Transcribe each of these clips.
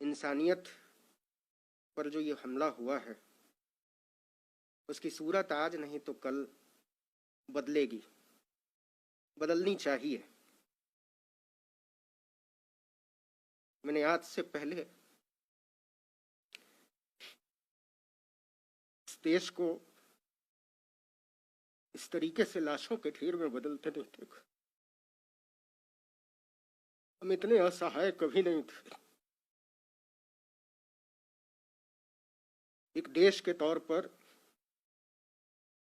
इंसानियत पर जो ये हमला हुआ है उसकी सूरत आज नहीं तो कल बदलेगी, बदलनी चाहिए। मैंने आज से पहले इस देश को इस तरीके से लाशों के ढेर में बदलते नहीं देखा। हम इतने असहाय कभी नहीं थे। एक देश के तौर पर,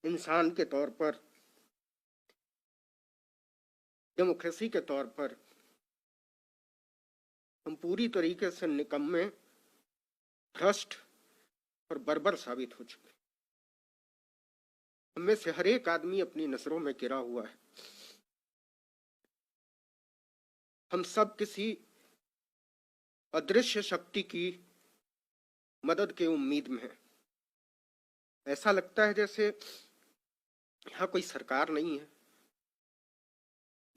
इंसान के तौर पर, डेमोक्रेसी के तौर पर हम पूरी तरीके से निकम्मे, भ्रष्ट और बर्बर साबित हो चुके। हम में से हर एक आदमी अपनी नजरों में गिरा हुआ है। हम सब किसी अदृश्य शक्ति की मदद के उम्मीद में है। ऐसा लगता है जैसे यहाँ कोई सरकार नहीं है,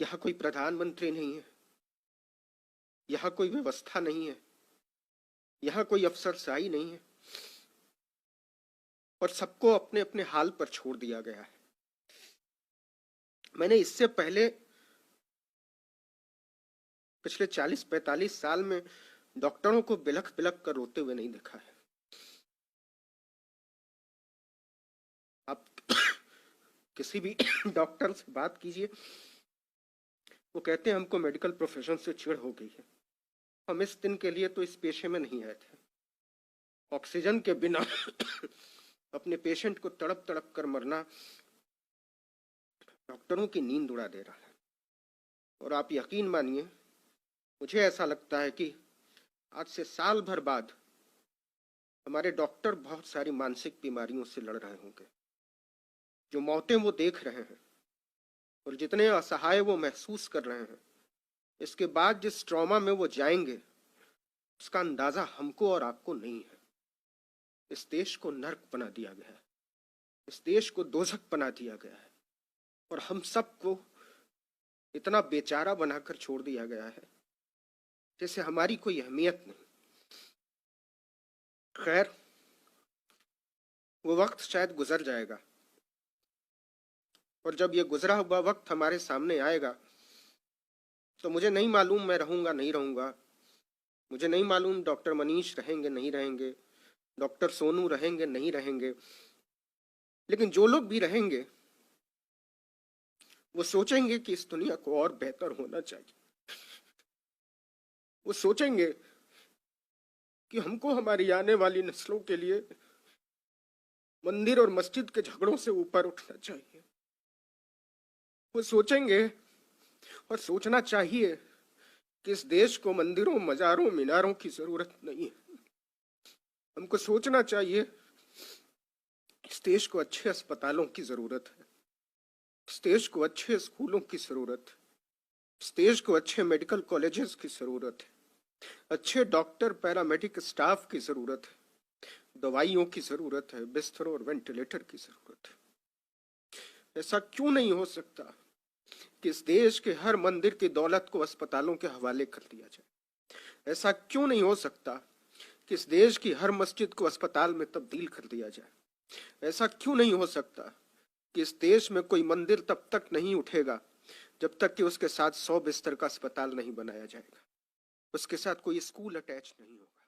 यहाँ कोई प्रधानमंत्री नहीं है, यहाँ कोई व्यवस्था नहीं है, यहाँ कोई अफसरशाही नहीं है और सबको अपने अपने हाल पर छोड़ दिया गया है। मैंने इससे पहले पिछले 40-45 साल में डॉक्टरों को बिलख बिलख कर रोते हुए नहीं देखा है। आप किसी भी डॉक्टर से बात कीजिए, वो कहते हैं हमको मेडिकल प्रोफेशन से चिढ़ हो गई है। हम इस दिन के लिए तो इस पेशे में नहीं आए थे। ऑक्सीजन के बिना अपने पेशेंट को तड़प तड़प कर मरना डॉक्टरों की नींद उड़ा दे रहा है। और आप यकीन मानिए, मुझे ऐसा लगता है कि आज से साल भर बाद हमारे डॉक्टर बहुत सारी मानसिक बीमारियों से लड़ रहे होंगे। जो मौतें वो देख रहे हैं और जितने असहाय वो महसूस कर रहे हैं, इसके बाद जिस ट्रॉमा में वो जाएंगे उसका अंदाजा हमको और आपको नहीं है। इस देश को नर्क बना दिया गया है, इस देश को दोजख बना दिया गया है और हम सबको इतना बेचारा बनाकर छोड़ दिया गया है जैसे हमारी कोई अहमियत नहीं। खैर, वो वक्त शायद गुजर जाएगा और जब ये गुजरा हुआ वक्त हमारे सामने आएगा तो मुझे नहीं मालूम मैं रहूंगा नहीं रहूंगा, मुझे नहीं मालूम डॉक्टर मनीष रहेंगे नहीं रहेंगे, डॉक्टर सोनू रहेंगे नहीं रहेंगे, लेकिन जो लोग भी रहेंगे वो सोचेंगे कि इस दुनिया को और बेहतर होना चाहिए। वो सोचेंगे कि हमको हमारी आने वाली नस्लों के लिए मंदिर और मस्जिद के झगड़ों से ऊपर उठना चाहिए। वो सोचेंगे और सोचना चाहिए कि इस देश को मंदिरों, मजारों, मीनारों की जरूरत नहीं है। हमको सोचना चाहिए इस देश को अच्छे अस्पतालों की जरूरत है, इस देश को अच्छे स्कूलों की जरूरत है, इस देश को अच्छे मेडिकल कॉलेजेस की जरूरत है, अच्छे डॉक्टर, पैरामेडिक स्टाफ की जरूरत है, दवाइयों की जरूरत है, बिस्तरों और वेंटिलेटर की जरूरत है। ऐसा क्यों नहीं हो सकता कि इस देश के हर मंदिर की दौलत को अस्पतालों के हवाले कर दिया जाए? ऐसा क्यों नहीं हो सकता कि इस देश की हर मस्जिद को अस्पताल में तब्दील कर दिया जाए? ऐसा क्यों नहीं हो सकता कि इस देश में कोई मंदिर तब तक नहीं उठेगा जब तक कि उसके साथ 100 बिस्तर का अस्पताल नहीं बनाया जाएगा, उसके साथ कोई स्कूल अटैच नहीं होगा?